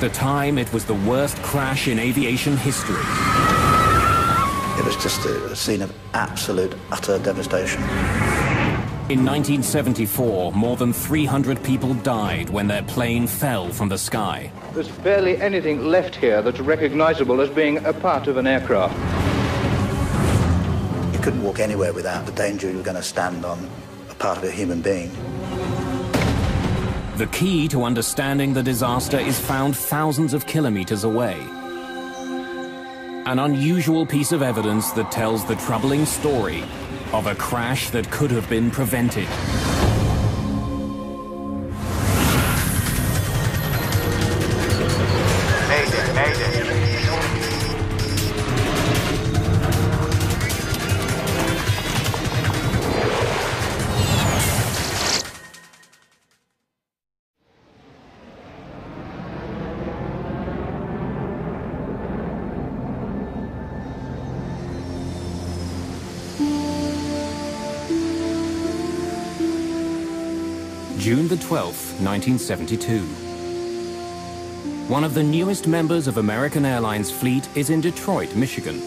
the time, it was the worst crash in aviation history. It was just a scene of absolute, utter devastation. In 1974, more than 300 people died when their plane fell from the sky. There's barely anything left here that's recognizable as being a part of an aircraft. You couldn't walk anywhere without the danger you were going to stand on a part of a human being. The key to understanding the disaster is found thousands of kilometers away. An unusual piece of evidence that tells the troubling story of a crash that could have been prevented. Mayday, Mayday. June the 12th, 1972. One of the newest members of American Airlines fleet is in Detroit, Michigan.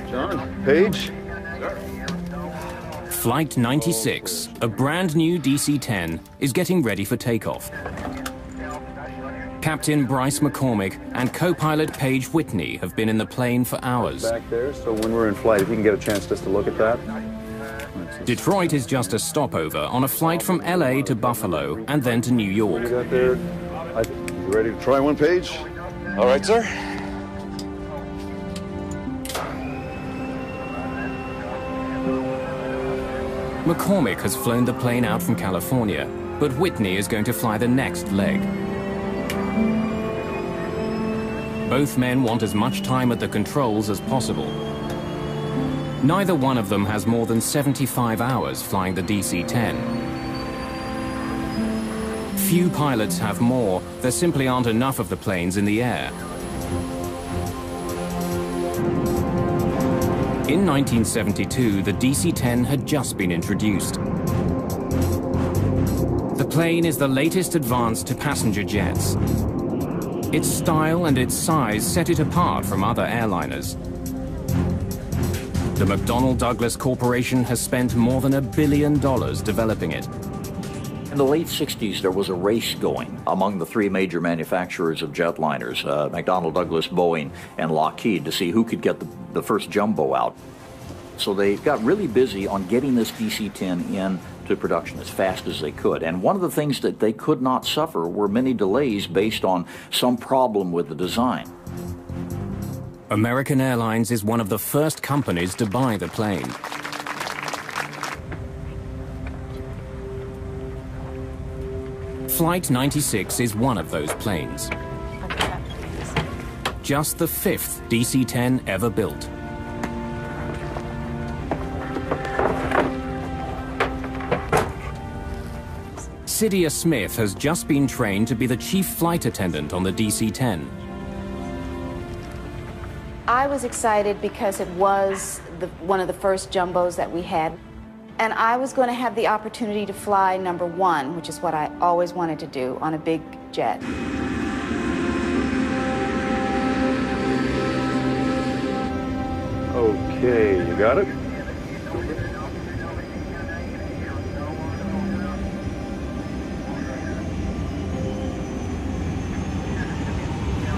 John, Page. Flight 96, a brand new DC-10, is getting ready for takeoff. Captain Bryce McCormick and co-pilot Paige Whitney have been in the plane for hours. Back there, so when we're in flight, if you can get a chance just to look at that. Detroit is just a stopover on a flight from LA to Buffalo and then to New York. You got there? You ready to try one, Page? All right, sir. McCormick has flown the plane out from California, but Whitney is going to fly the next leg. Both men want as much time at the controls as possible. Neither one of them has more than 75 hours flying the DC-10. Few pilots have more. There simply aren't enough of the planes in the air. In 1972, the DC-10 had just been introduced. The plane is the latest advance to passenger jets. Its style and its size set it apart from other airliners. The McDonnell Douglas Corporation has spent more than $1 billion developing it. In the late 60s, there was a race going among the three major manufacturers of jetliners, McDonnell Douglas, Boeing, and Lockheed, to see who could get the first jumbo out. So they got really busy on getting this DC-10 into production as fast as they could. And one of the things that they could not suffer were many delays based on some problem with the design. American Airlines is one of the first companies to buy the plane. Flight 96 is one of those planes. Just the fifth DC-10 ever built. Cydia Smith has just been trained to be the chief flight attendant on the DC-10. I was excited because it was one of the first jumbos that we had. And I was going to have the opportunity to fly number one, which is what I always wanted to do on a big jet. Okay, you got it?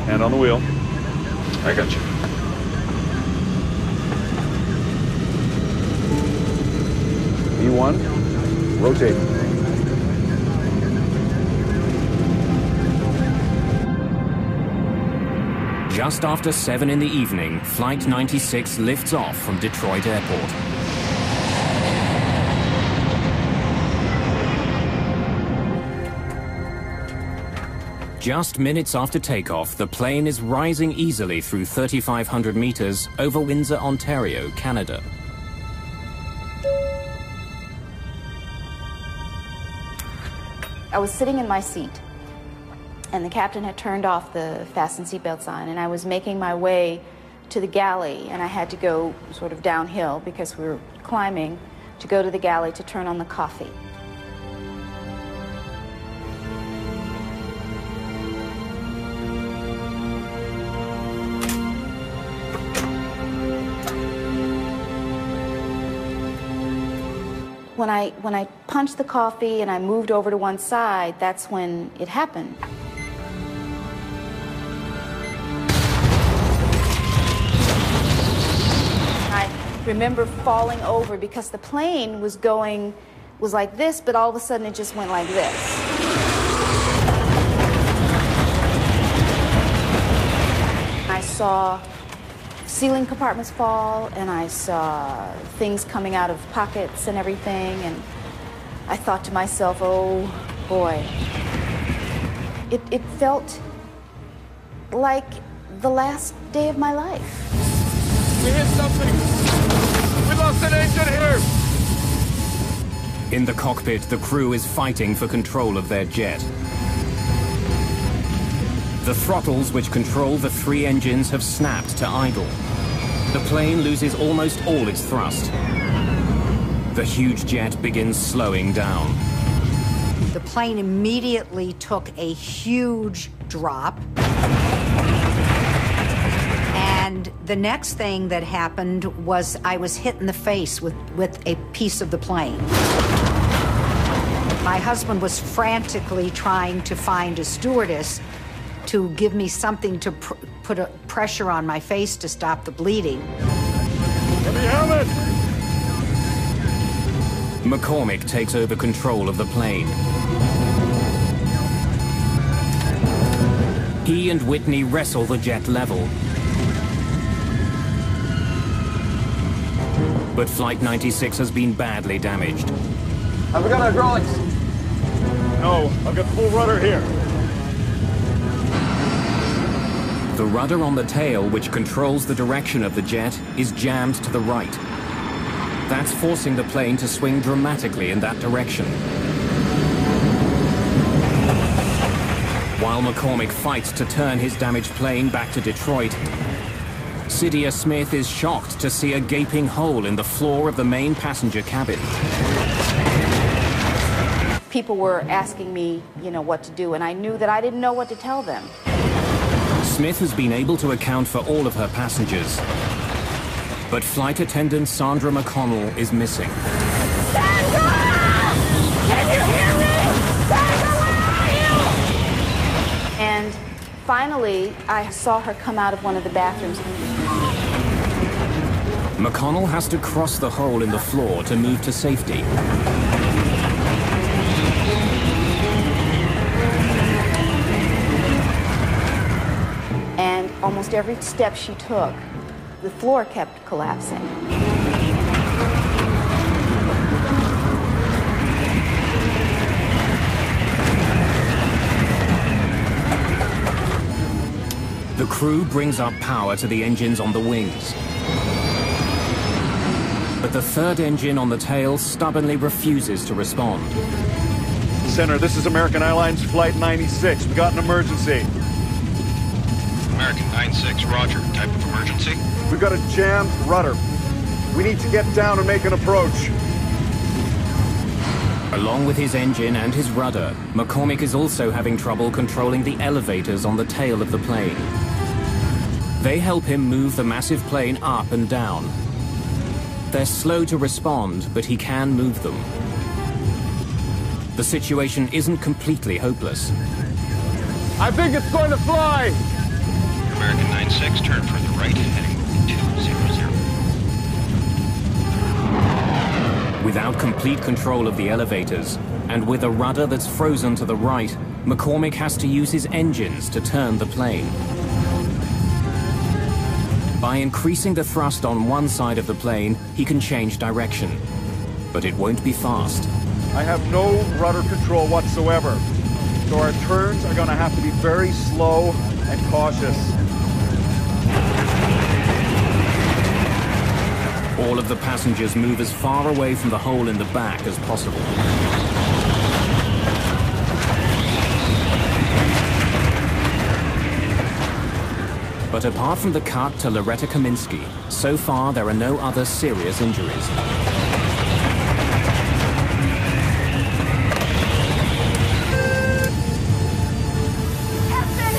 Hand on the wheel. I got you. E1, rotate. Just after 7 in the evening, Flight 96 lifts off from Detroit Airport. Just minutes after takeoff, the plane is rising easily through 3,500 meters over Windsor, Ontario, Canada. I was sitting in my seat, and the captain had turned off the fasten seatbelt sign, and I was making my way to the galley, and I had to go sort of downhill because we were climbing to go to the galley to turn on the coffee. When I punched the coffee and I moved over to one side, that's when it happened. I remember falling over because the plane was like this, but all of a sudden it just went like this. I saw ceiling compartments fall, and I saw things coming out of pockets and everything, and I thought to myself, oh boy. It felt like the last day of my life. We hit something! We lost an engine here! In the cockpit, the crew is fighting for control of their jet. The throttles which control the 3 engines have snapped to idle. The plane loses almost all its thrust. The huge jet begins slowing down. The plane immediately took a huge drop. And the next thing that happened was I was hit in the face with a piece of the plane. My husband was frantically trying to find a stewardess to give me something to put a pressure on my face to stop the bleeding. Let me have it! McCormick takes over control of the plane. He and Whitney wrestle the jet level. But Flight 96 has been badly damaged. Have we got hydraulics? No, I've got full rudder here. The rudder on the tail, which controls the direction of the jet, is jammed to the right. That's forcing the plane to swing dramatically in that direction. While McCormick fights to turn his damaged plane back to Detroit, Cydia Smith is shocked to see a gaping hole in the floor of the main passenger cabin. People were asking me, what to do, and I knew that I didn't know what to tell them. Smith has been able to account for all of her passengers. But flight attendant Sandra McConnell is missing. Sandra! Can you hear me? Sandra, where are you? And finally, I saw her come out of one of the bathrooms. McConnell has to cross the hole in the floor to move to safety. And almost every step she took, the floor kept collapsing. The crew brings up power to the engines on the wings. But the third engine on the tail stubbornly refuses to respond. Center, this is American Airlines Flight 96. We got an emergency. American 96, roger. Type of emergency? We've got a jammed rudder. We need to get down and make an approach. Along with his engine and his rudder, McCormick is also having trouble controlling the elevators on the tail of the plane. They help him move the massive plane up and down. They're slow to respond, but he can move them. The situation isn't completely hopeless. I think it's going to fly! American 96, turn further right, heading 200. Without complete control of the elevators, and with a rudder that's frozen to the right, McCormick has to use his engines to turn the plane. By increasing the thrust on one side of the plane, he can change direction. But it won't be fast. I have no rudder control whatsoever. So our turns are going to have to be very slow and cautious. All of the passengers move as far away from the hole in the back as possible. But apart from the cut to Loretta Kaminsky, so far there are no other serious injuries. Captain,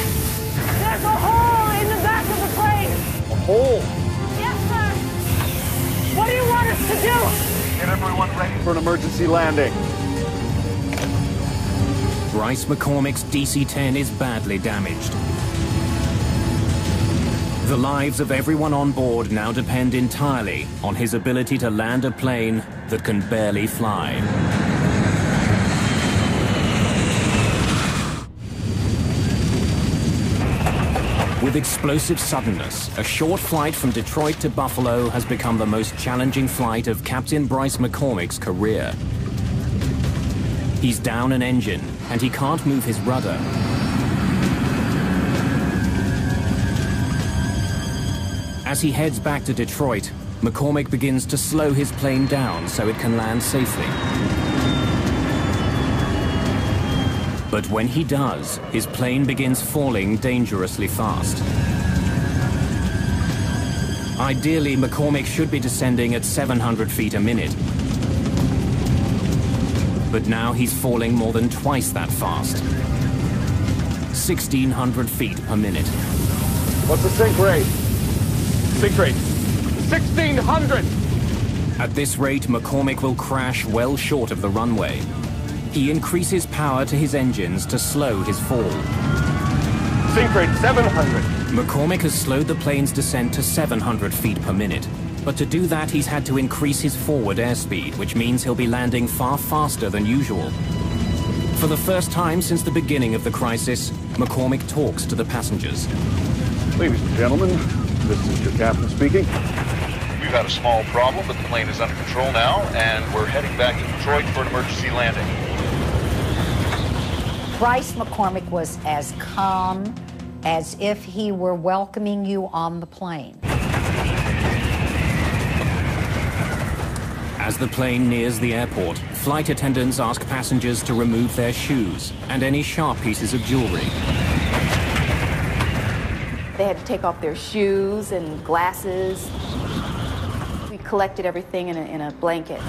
there's a hole in the back of the plane. A hole? Yes, sir. What do you want us to do? Get everyone Everyone ready for an emergency landing. Bryce McCormick's DC-10 is badly damaged. The lives of everyone on board now depend entirely on his ability to land a plane that can barely fly. With explosive suddenness, a short flight from Detroit to Buffalo has become the most challenging flight of Captain Bryce McCormick's career. He's down an engine, and he can't move his rudder. As he heads back to Detroit, McCormick begins to slow his plane down so it can land safely. But when he does, his plane begins falling dangerously fast. Ideally, McCormick should be descending at 700 feet a minute. But now he's falling more than twice that fast. 1,600 feet per minute. What's the sink rate? Sink rate, 1,600! At this rate, McCormick will crash well short of the runway. He increases power to his engines to slow his fall. Sink rate, 700. McCormick has slowed the plane's descent to 700 feet per minute. But to do that, he's had to increase his forward airspeed, which means he'll be landing far faster than usual. For the first time since the beginning of the crisis, McCormick talks to the passengers. Ladies and gentlemen, this is your captain speaking. We've had a small problem, but the plane is under control now, and we're heading back to Detroit for an emergency landing. Bryce McCormick was as calm as if he were welcoming you on the plane. As the plane nears the airport, flight attendants ask passengers to remove their shoes and any sharp pieces of jewelry. They had to take off their shoes and glasses. We collected everything in a blanket.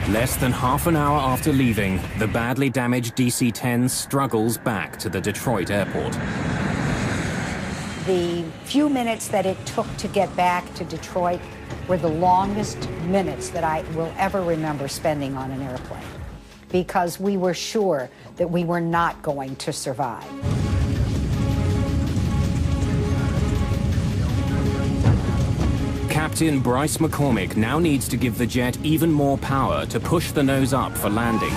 Less than half an hour after leaving, the badly damaged DC-10 struggles back to the Detroit airport. The few minutes that it took to get back to Detroit were the longest minutes that I will ever remember spending on an airplane, because we were sure that we were not going to survive. Captain Bryce McCormick now needs to give the jet even more power to push the nose up for landing.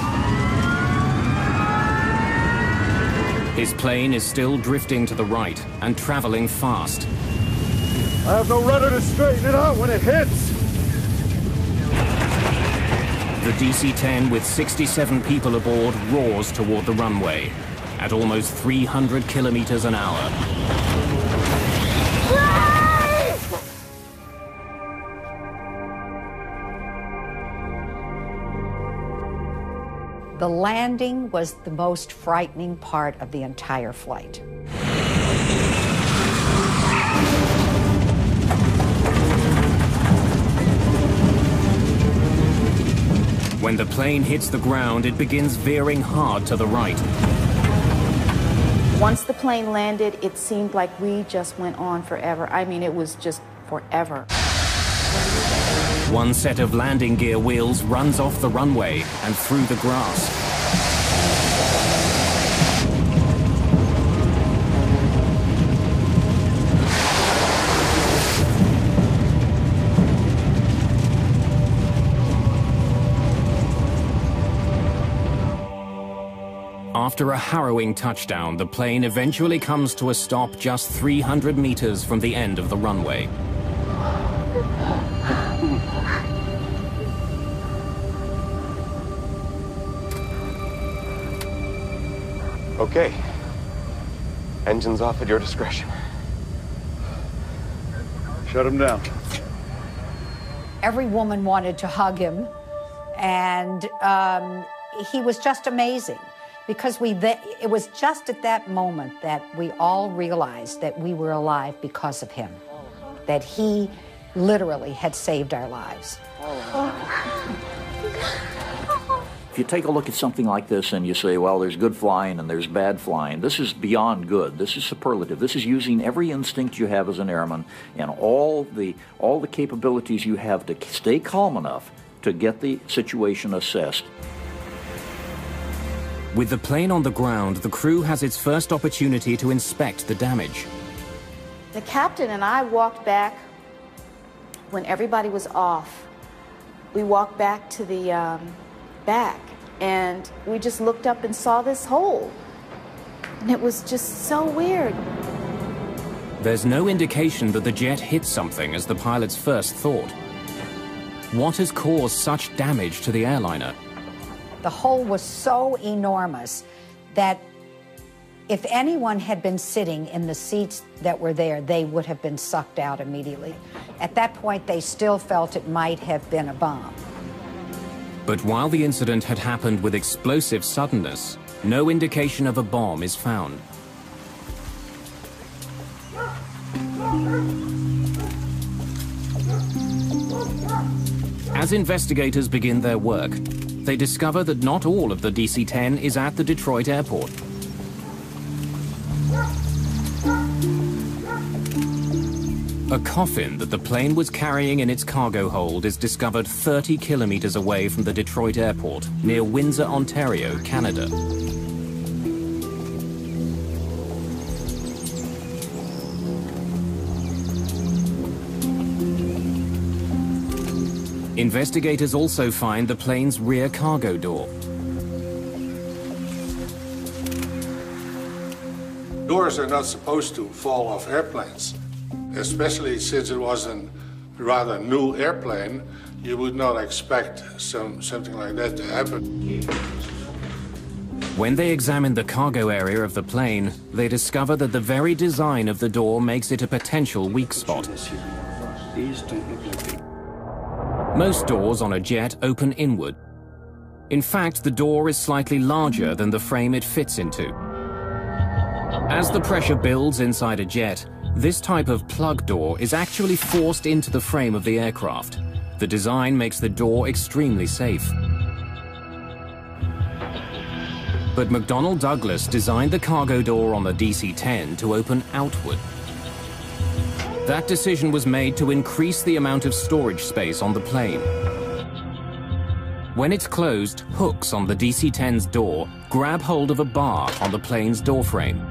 His plane is still drifting to the right and traveling fast. I have no rudder to straighten it out when it hits. The DC-10 with 67 people aboard roars toward the runway at almost 300 kilometers an hour. The landing was the most frightening part of the entire flight. When the plane hits the ground, it begins veering hard to the right. Once the plane landed, it seemed like we just went on forever. I mean, it was just forever. One set of landing gear wheels runs off the runway and through the grass. After a harrowing touchdown, the plane eventually comes to a stop just 300 meters from the end of the runway. Okay. Engines off at your discretion. Shut him down. Every woman wanted to hug him, and he was just amazing, because it was just at that moment that we all realized that we were alive because of him, that he literally had saved our lives. If you take a look at something like this and you say, well, there's good flying and there's bad flying, this is beyond good. This is superlative. This is using every instinct you have as an airman and all the capabilities you have to stay calm enough to get the situation assessed. With the plane on the ground, the crew has its first opportunity to inspect the damage. The captain and I walked back when everybody was off. We walked back to the back, and we just looked up and saw this hole. And it was just so weird. There's no indication that the jet hit something as the pilots first thought. What has caused such damage to the airliner? The hole was so enormous that if anyone had been sitting in the seats that were there, they would have been sucked out immediately. At that point, they still felt it might have been a bomb. But while the incident had happened with explosive suddenness, no indication of a bomb is found. As investigators begin their work, they discover that not all of the DC-10 is at the Detroit airport. A coffin that the plane was carrying in its cargo hold is discovered 30 kilometers away from the Detroit airport, near Windsor, Ontario, Canada. Investigators also find the plane's rear cargo door. Doors are not supposed to fall off airplanes, especially since it was a rather new airplane. You would not expect something like that to happen. When they examine the cargo area of the plane, they discover that the very design of the door makes it a potential weak spot. These don't look like they... Most doors on a jet open inward. In fact, the door is slightly larger than the frame it fits into. As the pressure builds inside a jet, this type of plug door is actually forced into the frame of the aircraft. The design makes the door extremely safe. But McDonnell Douglas designed the cargo door on the DC-10 to open outward. That decision was made to increase the amount of storage space on the plane. When it's closed, hooks on the DC-10's door grab hold of a bar on the plane's doorframe.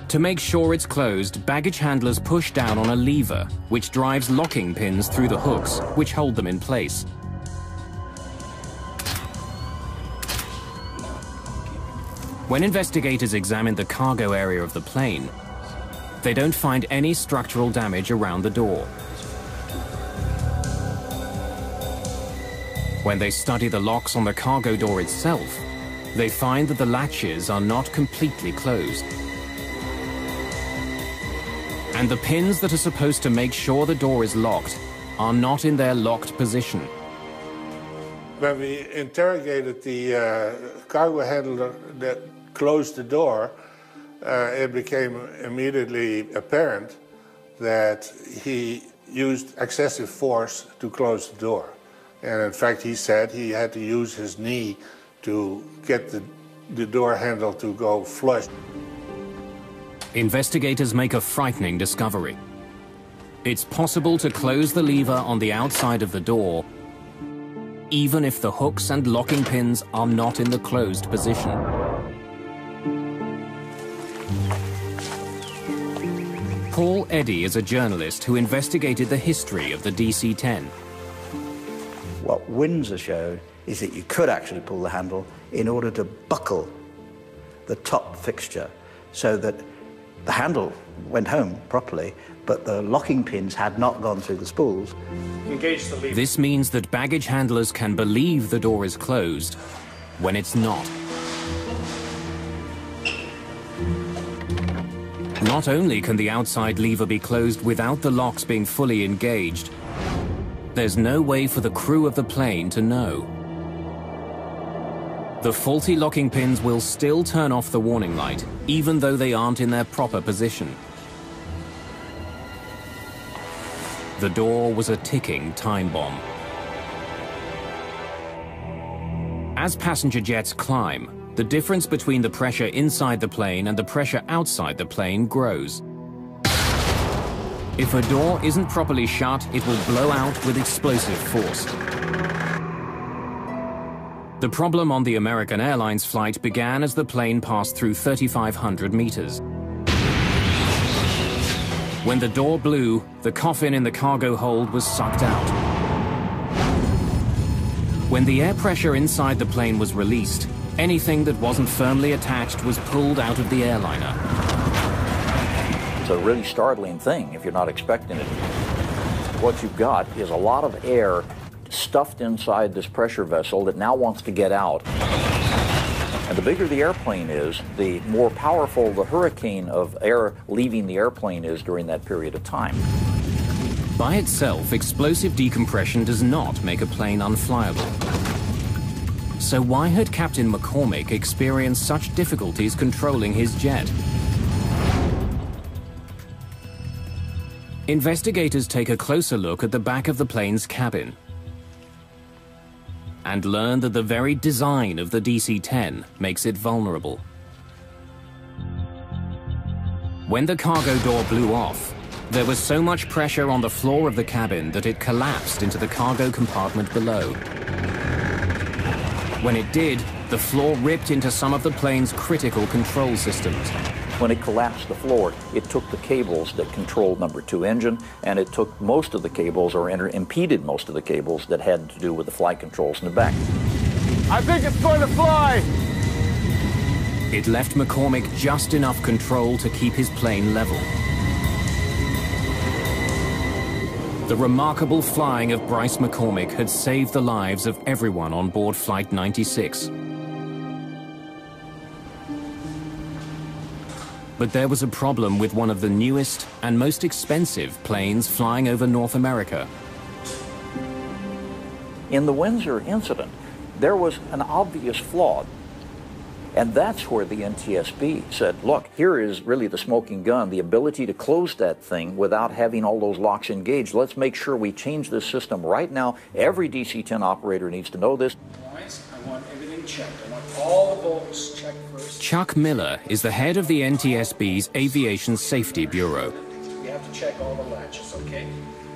To make sure it's closed, baggage handlers push down on a lever, which drives locking pins through the hooks, which hold them in place. When investigators examine the cargo area of the plane, they don't find any structural damage around the door. When they study the locks on the cargo door itself, they find that the latches are not completely closed. And the pins that are supposed to make sure the door is locked are not in their locked position. When we interrogated the cargo handler that closed the door, it became immediately apparent that he used excessive force to close the door. And in fact, he said he had to use his knee to get the door handle to go flush. Investigators make a frightening discovery. It's possible to close the lever on the outside of the door, even if the hooks and locking pins are not in the closed position. Paul Eddy is a journalist who investigated the history of the DC-10. What Windsor showed is that you could actually pull the handle in order to buckle the top fixture so that the handle went home properly, but the locking pins had not gone through the spools. Engage the lever. This means that baggage handlers can believe the door is closed when it's not. Not only can the outside lever be closed without the locks being fully engaged, there's no way for the crew of the plane to know. The faulty locking pins will still turn off the warning light, even though they aren't in their proper position. The door was a ticking time bomb. As passenger jets climb, the difference between the pressure inside the plane and the pressure outside the plane grows. If a door isn't properly shut, it will blow out with explosive force. The problem on the American Airlines flight began as the plane passed through 3,500 meters. When the door blew, the coffin in the cargo hold was sucked out. When the air pressure inside the plane was released, anything that wasn't firmly attached was pulled out of the airliner. It's a really startling thing if you're not expecting it. What you've got is a lot of air stuffed inside this pressure vessel that now wants to get out. And the bigger the airplane is, the more powerful the hurricane of air leaving the airplane is during that period of time. By itself, explosive decompression does not make a plane unflyable. So why had Captain McCormick experienced such difficulties controlling his jet? Investigators take a closer look at the back of the plane's cabin and learn that the very design of the DC-10 makes it vulnerable. When the cargo door blew off, there was so much pressure on the floor of the cabin that it collapsed into the cargo compartment below. When it did, the floor ripped into some of the plane's critical control systems. When it collapsed the floor, it took the cables that controlled number 2 engine, and it took most of the cables, or impeded most of the cables that had to do with the flight controls in the back. I think it's going to fly! It left McCormick just enough control to keep his plane level. The remarkable flying of Bryce McCormick had saved the lives of everyone on board Flight 96. But there was a problem with one of the newest and most expensive planes flying over North America. In the Windsor incident, there was an obvious flaw. And that's where the NTSB said, look, here is really the smoking gun, the ability to close that thing without having all those locks engaged. Let's make sure we change this system right now. Every DC-10 operator needs to know this. I want everything checked. I want all the bolts checked first. Chuck Miller is the head of the NTSB's Aviation Safety Bureau. We have to check all the latches, okay?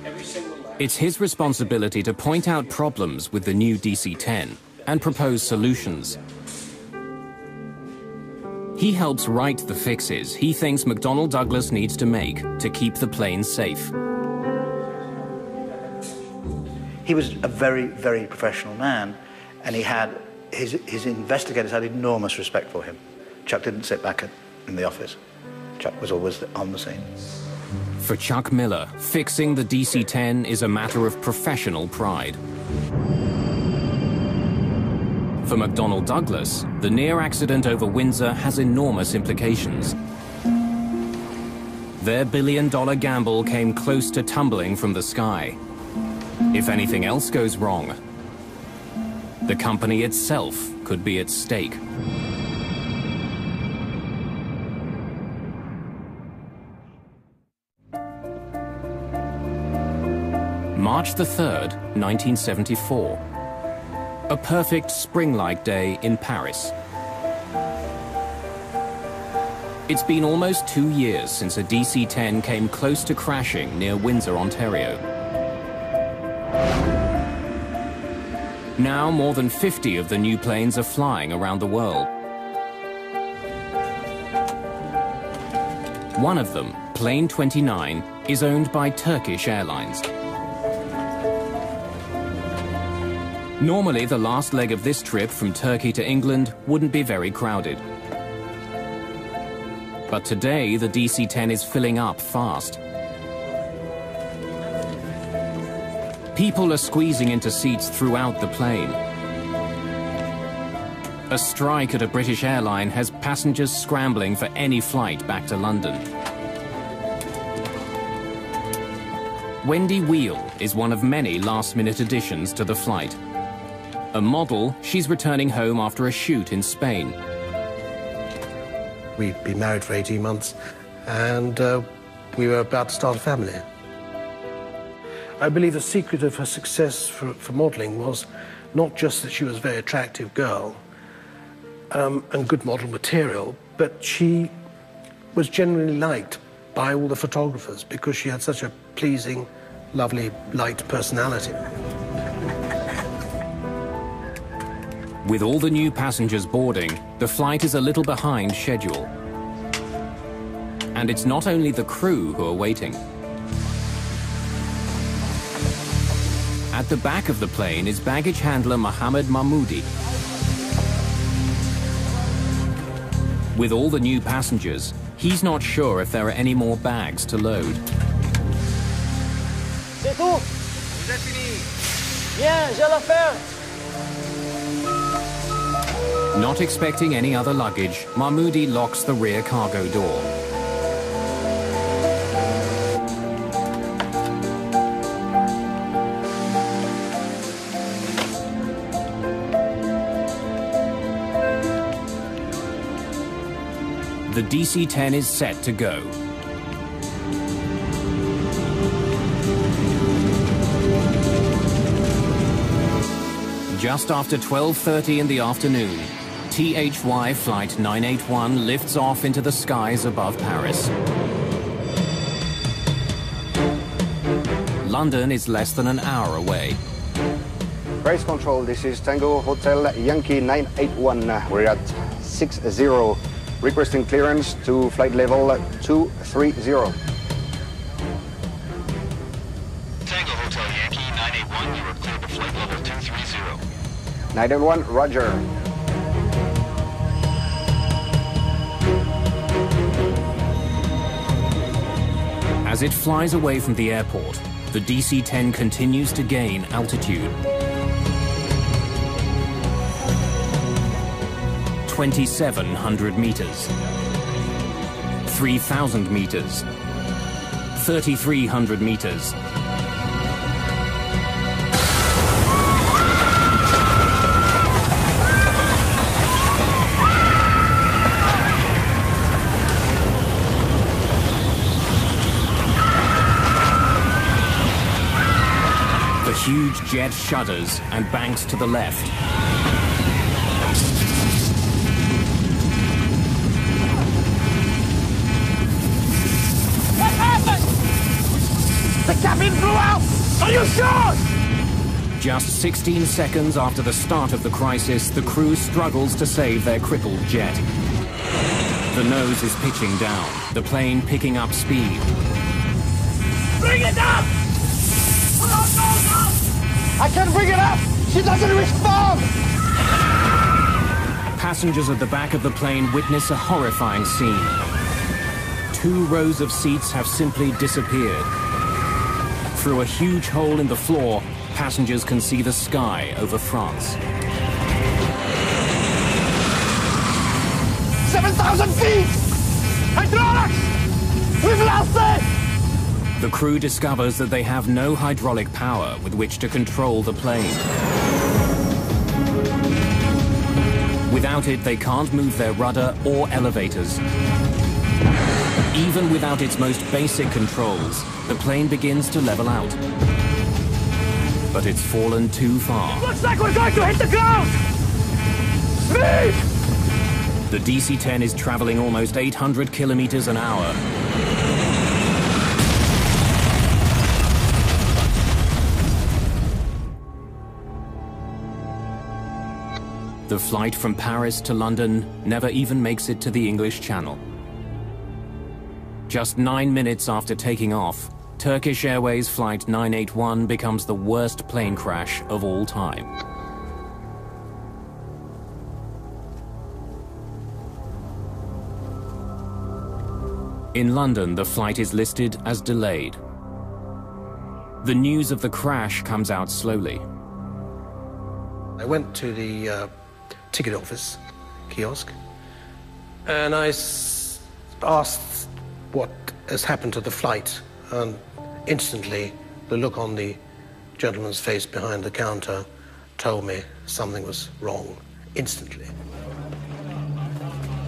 Every single latch. It's his responsibility to point out problems with the new DC-10 and propose solutions. He helps write the fixes he thinks McDonnell Douglas needs to make to keep the plane safe. He was a very, very professional man, and he had his investigators had enormous respect for him. Chuck didn't sit back in the office. Chuck was always on the scene. For Chuck Miller, fixing the DC-10 is a matter of professional pride. For McDonnell Douglas, the near accident over Windsor has enormous implications. Their billion-dollar gamble came close to tumbling from the sky. If anything else goes wrong, the company itself could be at stake. March the 3rd, 1974. A perfect spring-like day in Paris. It's been almost 2 years since a DC-10 came close to crashing near Windsor, Ontario. Now more than 50 of the new planes are flying around the world. One of them, Plane 29, is owned by Turkish Airlines. Normally, the last leg of this trip from Turkey to England wouldn't be very crowded. But today, the DC-10 is filling up fast. People are squeezing into seats throughout the plane. A strike at a British airline has passengers scrambling for any flight back to London. Wendy Wheel is one of many last-minute additions to the flight. A model, she's returning home after a shoot in Spain. We'd been married for 18 months, and we were about to start a family. I believe the secret of her success for modelling was not just that she was a very attractive girl and good model material, but she was generally liked by all the photographers because she had such a pleasing, lovely, light personality. With all the new passengers boarding, the flight is a little behind schedule. And it's not only the crew who are waiting. At the back of the plane is baggage handler Mohammed Mahmoudi. With all the new passengers, he's not sure if there are any more bags to load. C'est tout. Vous êtes fini. Bien, j'ai l'affaire. Not expecting any other luggage, Mahmoudi locks the rear cargo door. The DC-10 is set to go. Just after 12:30 in the afternoon, THY Flight 981 lifts off into the skies above Paris. London is less than an hour away. Race control, this is Tango Hotel Yankee 981. We're at 60, requesting clearance to flight level 230. Tango Hotel Yankee 981, you are cleared to flight level 230. 981, roger. As it flies away from the airport, the DC-10 continues to gain altitude. 2,700 meters, 3,000 meters, 3,300 meters. The huge jet shudders and banks to the left. What happened? The cabin blew out! Are you sure? Just 16 seconds after the start of the crisis, the crew struggles to save their crippled jet. The nose is pitching down, the plane picking up speed. Bring it up! I can't bring it up! She doesn't respond! Passengers at the back of the plane witness a horrifying scene. 2 rows of seats have simply disappeared. Through a huge hole in the floor, passengers can see the sky over France. 7,000 feet! Hydraulics! We've lost it! The crew discovers that they have no hydraulic power with which to control the plane. Without it, they can't move their rudder or elevators. Even without its most basic controls, the plane begins to level out. But it's fallen too far. Looks like we're going to hit the ground! Speed! The DC-10 is traveling almost 800 kilometers an hour. The flight from Paris to London never even makes it to the English Channel. Just 9 minutes after taking off, Turkish Airways Flight 981 becomes the worst plane crash of all time. In London, the flight is listed as delayed. The news of the crash comes out slowly. I went to the ticket office kiosk and I asked what has happened to the flight, and instantly the look on the gentleman's face behind the counter told me something was wrong, instantly.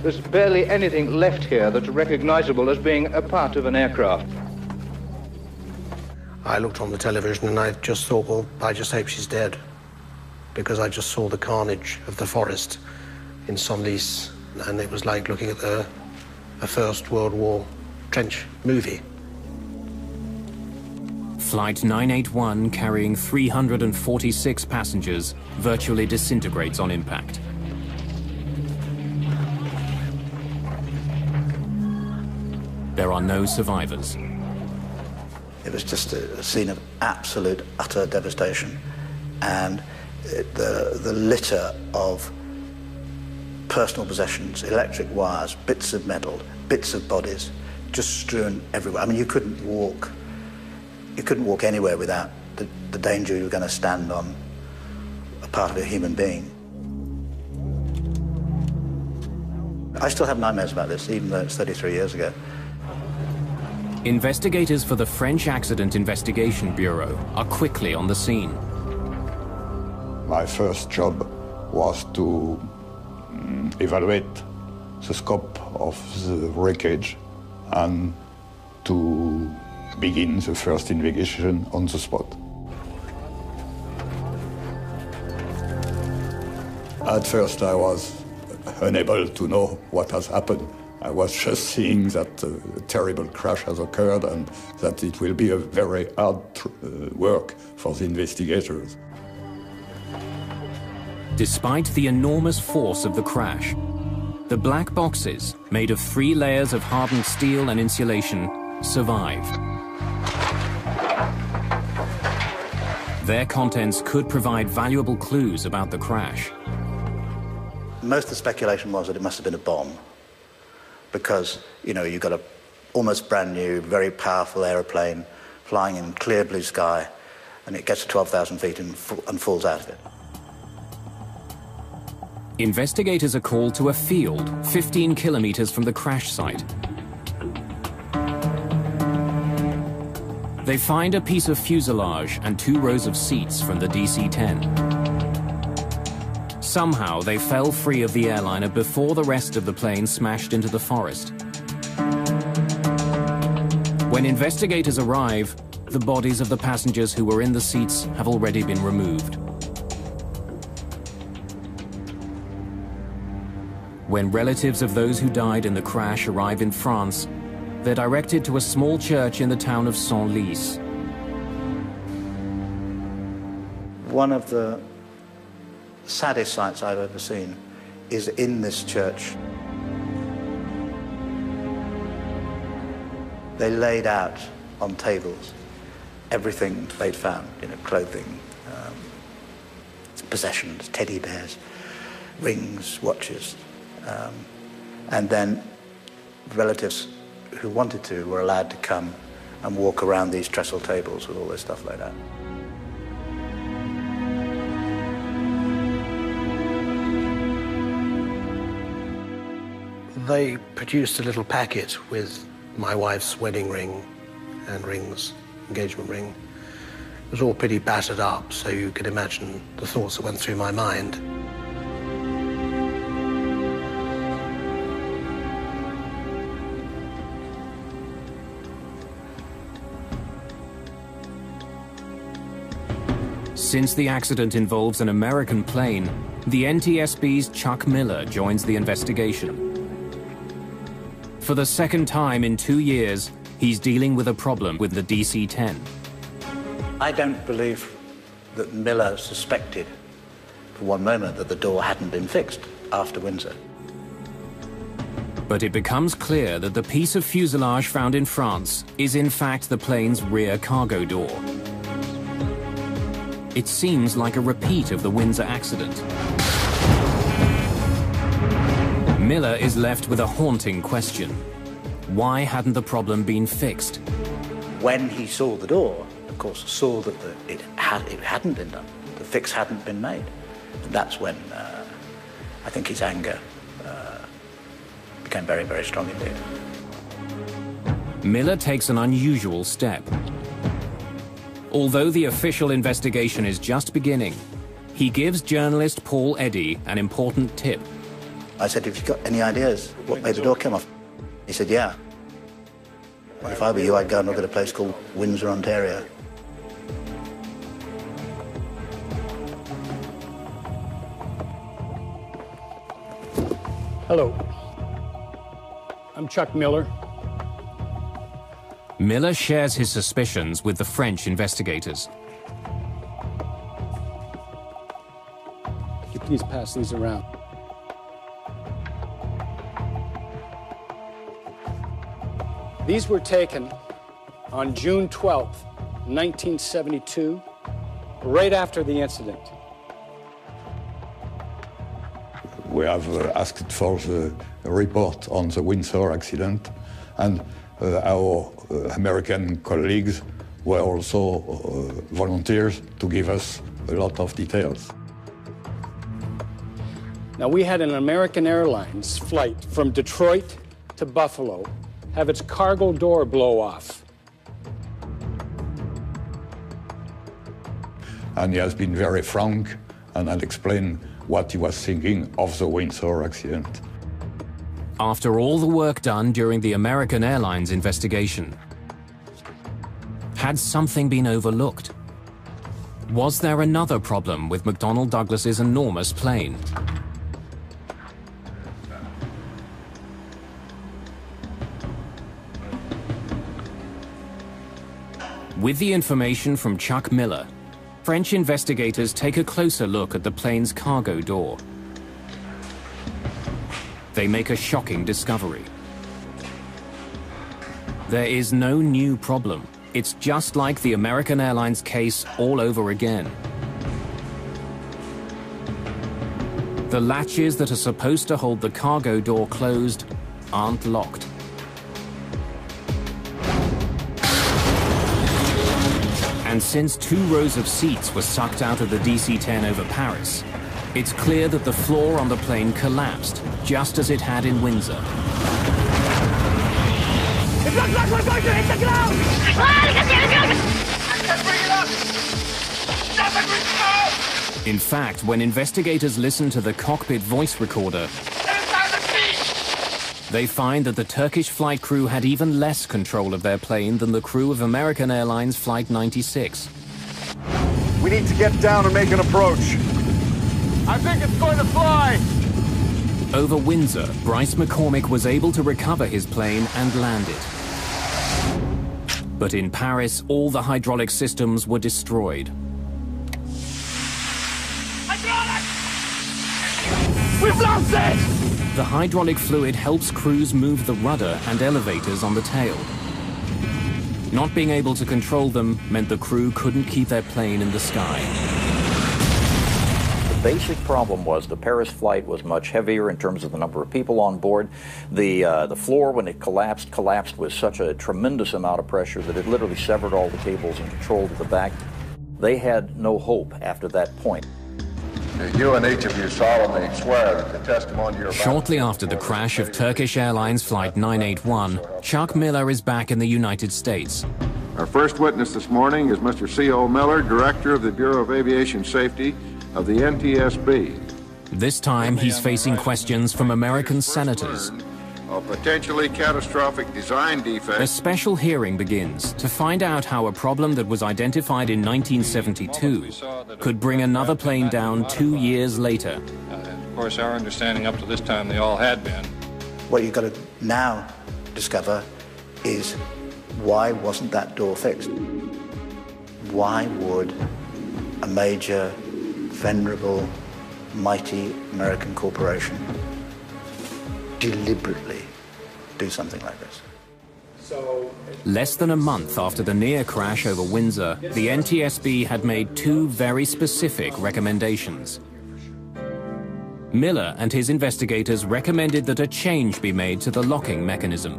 There's barely anything left here that's recognizable as being a part of an aircraft. I looked on the television and I just thought, well, I just hope she's dead, because I just saw the carnage of the forest in Senlis, and it was like looking at a First World War trench movie. Flight 981, carrying 346 passengers, virtually disintegrates on impact. There are no survivors. It was just a scene of absolute, utter devastation. And the litter of personal possessions, electric wires, bits of metal, bits of bodies, just strewn everywhere. I mean, you couldn't walk anywhere without the danger you were going to stand on a part of a human being. I still have nightmares about this, even though it's 33 years ago. Investigators for the French Accident Investigation Bureau are quickly on the scene. My first job was to evaluate the scope of the wreckage and to begin the first investigation on the spot. At first I was unable to know what has happened. I was just seeing that a terrible crash has occurred and that it will be a very hard work for the investigators. Despite the enormous force of the crash, the black boxes, made of 3 layers of hardened steel and insulation, survive. Their contents could provide valuable clues about the crash. Most of the speculation was that it must have been a bomb, because, you know, you've got a almost brand new, very powerful aeroplane flying in clear blue sky, and it gets to 12,000 feet and falls out of it. Investigators are called to a field 15 kilometers from the crash site. They find a piece of fuselage and 2 rows of seats from the DC-10. Somehow, they fell free of the airliner before the rest of the plane smashed into the forest. When investigators arrive, the bodies of the passengers who were in the seats have already been removed. When relatives of those who died in the crash arrive in France, they're directed to a small church in the town of Senlis. One of the saddest sights I've ever seen is in this church. They laid out on tables everything they'd found, you know, clothing, possessions, teddy bears, rings, watches, and then relatives who wanted to were allowed to come and walk around these trestle tables with all this stuff laid out. They produced a little packet with my wife's wedding ring and rings, engagement ring. It was all pretty battered up, so you can imagine the thoughts that went through my mind. Since the accident involves an American plane, the NTSB's Chuck Miller joins the investigation. For the second time in 2 years, he's dealing with a problem with the DC-10. I don't believe that Miller suspected for one moment that the door hadn't been fixed after Windsor. But it becomes clear that the piece of fuselage found in France is in fact the plane's rear cargo door. It seems like a repeat of the Windsor accident. Miller is left with a haunting question. Why hadn't the problem been fixed? When he saw the door, of course, saw that it hadn't been done. The fix hadn't been made. And that's when I think his anger became very, very strong indeed. Miller takes an unusual step. Although the official investigation is just beginning, he gives journalist Paul Eddy an important tip. I said, have you got any ideas what made the door come off? He said, yeah. If I were you, I'd go and look at a place called Windsor, Ontario. Hello. I'm Chuck Miller. Miller shares his suspicions with the French investigators. Could you please pass these around? These were taken on June 12th, 1972, right after the incident. We have asked for the report on the Windsor accident, and our American colleagues were also volunteers to give us a lot of details. Now, we had an American Airlines flight from Detroit to Buffalo have its cargo door blow off. And he has been very frank and had explained what he was thinking of the Windsor accident. After all the work done during the American Airlines investigation, had something been overlooked? Was there another problem with McDonnell Douglas's enormous plane? With the information from Chuck Miller, French investigators take a closer look at the plane's cargo door. They make a shocking discovery. There is no new problem. It's just like the American Airlines case all over again. The latches that are supposed to hold the cargo door closed aren't locked. And since 2 rows of seats were sucked out of the DC-10 over Paris, it's clear that the floor on the plane collapsed, just as it had in Windsor. It looks like we're going to hit the ground! In fact, when investigators listen to the cockpit voice recorder, they find that the Turkish flight crew had even less control of their plane than the crew of American Airlines Flight 96. We need to get down and make an approach. I think it's going to fly! Over Windsor, Bryce McCormick was able to recover his plane and land it. But in Paris, all the hydraulic systems were destroyed. We've lost it! The hydraulic fluid helps crews move the rudder and elevators on the tail. Not being able to control them meant the crew couldn't keep their plane in the sky. The basic problem was the Paris flight was much heavier in terms of the number of people on board. The floor, when it collapsed with such a tremendous amount of pressure that it literally severed all the cables and controlled the back. They had no hope after that point. You and each of you solemnly swear that the testimony you're about Shortly after the crash of Turkish Airlines Flight 981, Chuck Miller is back in the United States. Our first witness this morning is Mr. C.O. Miller, Director of the Bureau of Aviation Safety of the NTSB. This time, he's facing questions from American senators. A potentially catastrophic design defect. A special hearing begins to find out how a problem that was identified in 1972 could bring another plane down 2 years later. Of course, our understanding up to this time, they all had been. What you've got to now discover is why wasn't that door fixed? Why would a major, venerable, mighty American corporation deliberately do something like this? Less than a month after the near crash over Windsor, the NTSB had made 2 very specific recommendations. Miller and his investigators recommended that a change be made to the locking mechanism.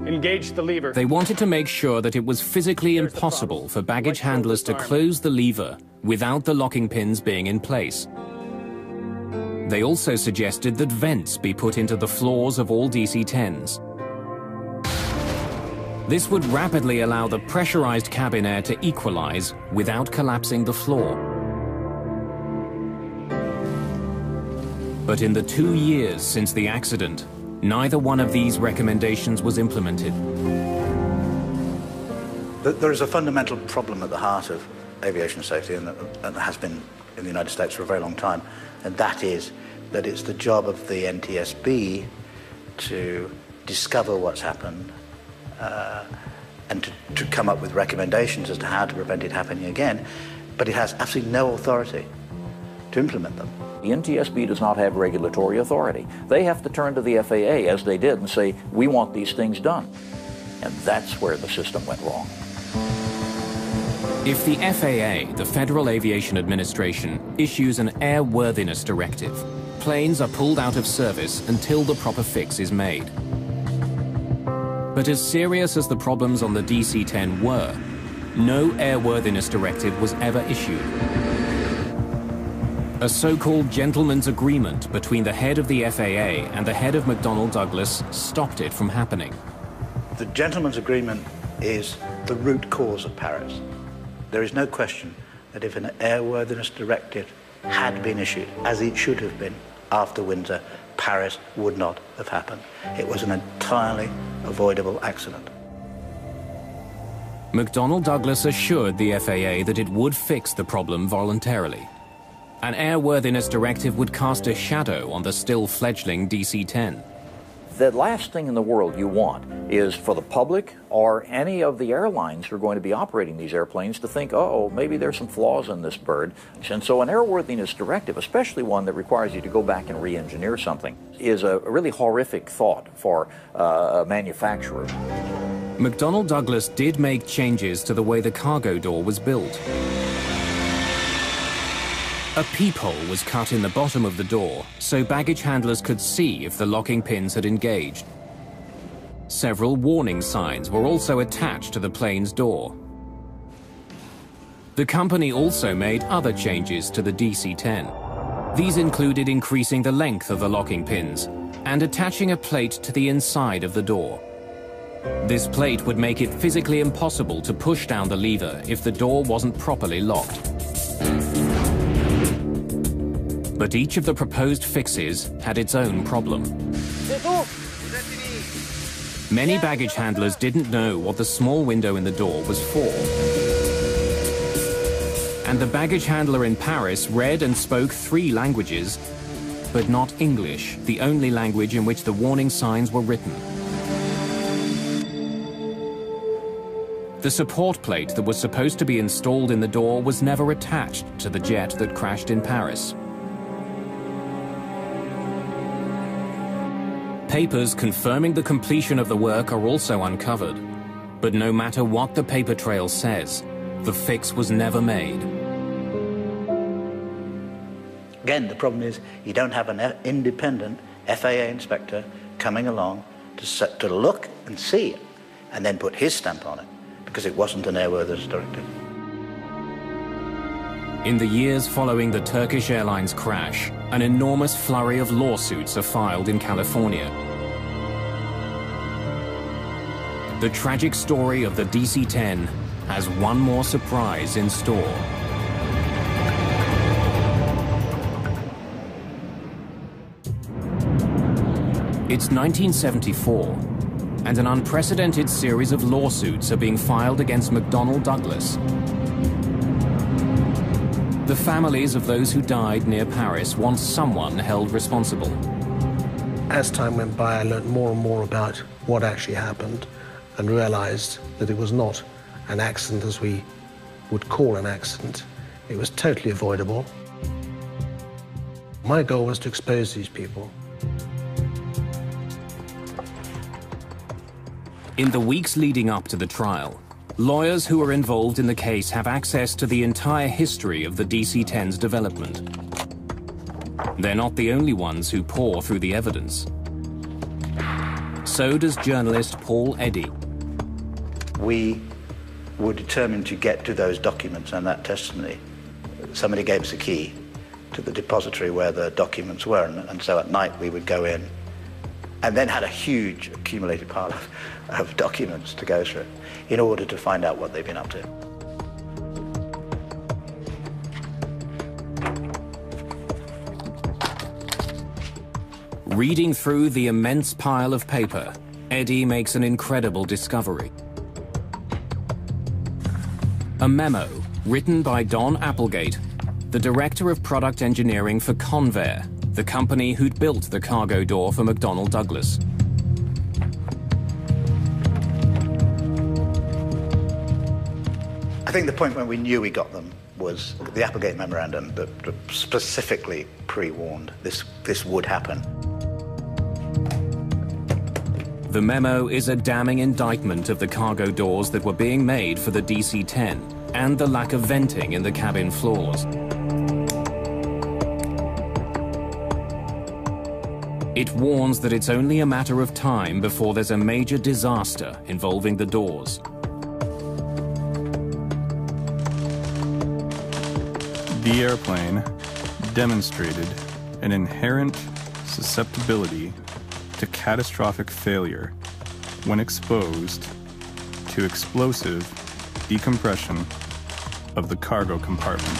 Engage the lever. They wanted to make sure that it was physically impossible for baggage handlers to close the lever without the locking pins being in place. They also suggested that vents be put into the floors of all DC-10s. This would rapidly allow the pressurized cabin air to equalize without collapsing the floor. But in the 2 years since the accident, neither one of these recommendations was implemented. There is a fundamental problem at the heart of aviation safety, and that has been in the United States for a very long time, and that is that it's the job of the NTSB to discover what's happened and to come up with recommendations as to how to prevent it happening again, but it has absolutely no authority to implement them. The NTSB does not have regulatory authority. They have to turn to the FAA, as they did, and say, we want these things done. And that's where the system went wrong. If the FAA, the Federal Aviation Administration, issues an airworthiness directive, planes are pulled out of service until the proper fix is made. But as serious as the problems on the DC-10 were, no airworthiness directive was ever issued. A so-called gentleman's agreement between the head of the FAA and the head of McDonnell Douglas stopped it from happening. The gentleman's agreement is the root cause of Paris. There is no question that if an airworthiness directive had been issued, as it should have been after Windsor, Paris would not have happened. It was an entirely avoidable accident. McDonnell Douglas assured the FAA that it would fix the problem voluntarily. An airworthiness directive would cast a shadow on the still fledgling DC-10. The last thing in the world you want is for the public or any of the airlines who are going to be operating these airplanes to think, oh, maybe there's some flaws in this bird. And so an airworthiness directive, especially one that requires you to go back and re-engineer something, is a really horrific thought for a manufacturer. McDonnell Douglas did make changes to the way the cargo door was built. A peephole was cut in the bottom of the door so baggage handlers could see if the locking pins had engaged. Several warning signs were also attached to the plane's door. The company also made other changes to the DC-10. These included increasing the length of the locking pins and attaching a plate to the inside of the door. This plate would make it physically impossible to push down the lever if the door wasn't properly locked. But each of the proposed fixes had its own problem. Many baggage handlers didn't know what the small window in the door was for. And the baggage handler in Paris read and spoke 3 languages, but not English, the only language in which the warning signs were written. The support plate that was supposed to be installed in the door was never attached to the jet that crashed in Paris. Papers confirming the completion of the work are also uncovered. But no matter what the paper trail says, the fix was never made. Again, the problem is you don't have an independent FAA inspector coming along to look and see it and then put his stamp on it because it wasn't an airworthiness directive. In the years following the Turkish Airlines crash, an enormous flurry of lawsuits are filed in California. The tragic story of the DC-10 has one more surprise in store. It's 1974, and an unprecedented series of lawsuits are being filed against McDonnell Douglas. The families of those who died near Paris want someone held responsible. As time went by, I learned more and more about what actually happened and realized that it was not an accident as we would call an accident. It was totally avoidable. My goal was to expose these people. In the weeks leading up to the trial, lawyers who are involved in the case have access to the entire history of the DC-10's development. They're not the only ones who pore through the evidence. So does journalist Paul Eddy. We were determined to get to those documents and that testimony. Somebody gave us a key to the depository where the documents were, and so at night we would go in and then had a huge accumulated pile of documents to go through in order to find out what they've been up to. Reading through the immense pile of paper, Eddy makes an incredible discovery. A memo written by Don Applegate, the Director of Product Engineering for Convair, the company who'd built the cargo door for McDonnell Douglas. I think the point when we knew we got them was the Applegate Memorandum that specifically pre-warned this would happen. The memo is a damning indictment of the cargo doors that were being made for the DC-10 and the lack of venting in the cabin floors. It warns that it's only a matter of time before there's a major disaster involving the doors. The airplane demonstrated an inherent susceptibility to catastrophic failure when exposed to explosive decompression of the cargo compartment.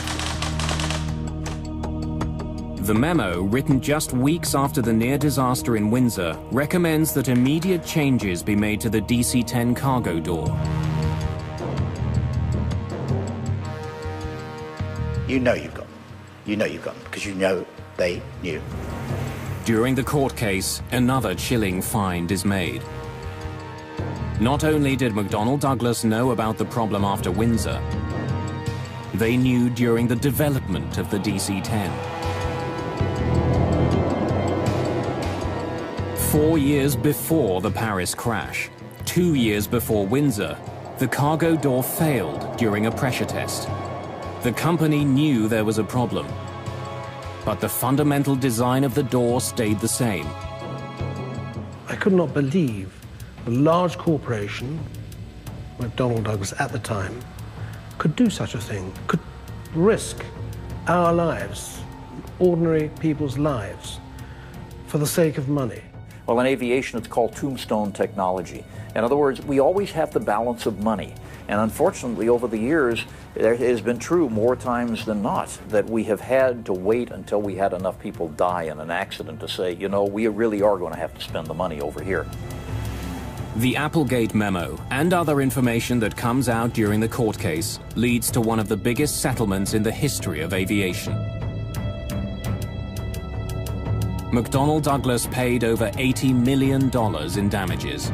The memo, written just weeks after the near disaster in Windsor, recommends that immediate changes be made to the DC-10 cargo door. You know you've got them. You know you've got them because you know they knew. During the court case, another chilling find is made. Not only did McDonnell Douglas know about the problem after Windsor, they knew during the development of the DC-10. 4 years before the Paris crash, 2 years before Windsor, the cargo door failed during a pressure test. The company knew there was a problem, but the fundamental design of the door stayed the same. I could not believe a large corporation, McDonnell Douglas at the time, could do such a thing, could risk our lives, ordinary people's lives, for the sake of money. Well, in aviation, it's called tombstone technology. In other words, we always have the balance of money. And unfortunately, over the years, it has been true more times than not that we have had to wait until we had enough people die in an accident to say, you know, we really are going to have to spend the money over here. The Applegate memo and other information that comes out during the court case leads to one of the biggest settlements in the history of aviation. McDonnell Douglas paid over $80 million in damages.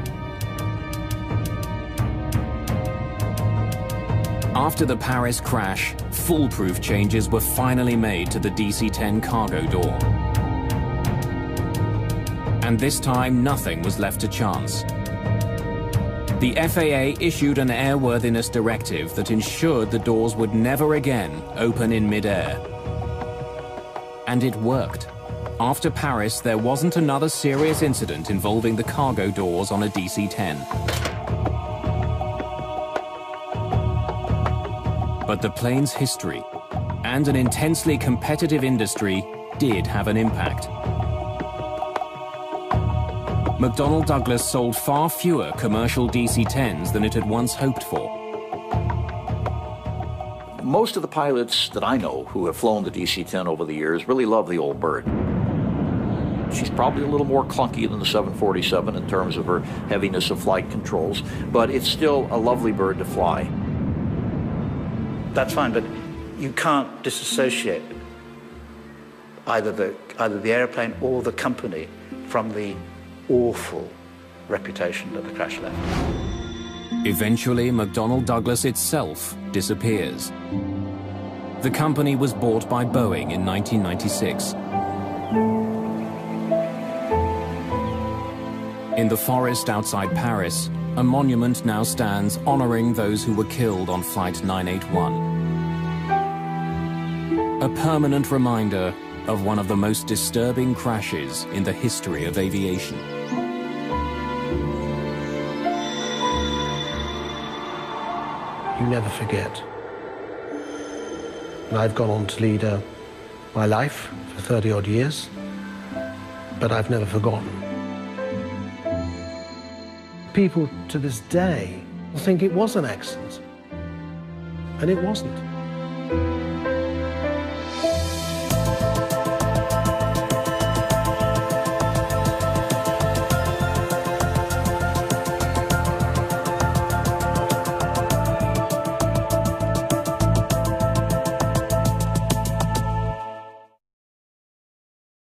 After the Paris crash, foolproof changes were finally made to the DC-10 cargo door. And this time, nothing was left to chance. The FAA issued an airworthiness directive that ensured the doors would never again open in mid-air. And it worked. After Paris, there wasn't another serious incident involving the cargo doors on a DC-10. But the plane's history and an intensely competitive industry did have an impact. McDonnell Douglas sold far fewer commercial DC-10s than it had once hoped for. Most of the pilots that I know who have flown the DC-10 over the years really love the old bird. She's probably a little more clunky than the 747 in terms of her heaviness of flight controls, but it's still a lovely bird to fly. That's fine, but you can't disassociate either the airplane or the company from the awful reputation that the crash left. Eventually, McDonnell Douglas itself disappears. The company was bought by Boeing in 1996. In the forest outside Paris, a monument now stands honoring those who were killed on Flight 981. A permanent reminder of one of the most disturbing crashes in the history of aviation. You never forget. And I've gone on to lead my life for 30-odd years, but I've never forgotten. People to this day will think it was an accident, and it wasn't.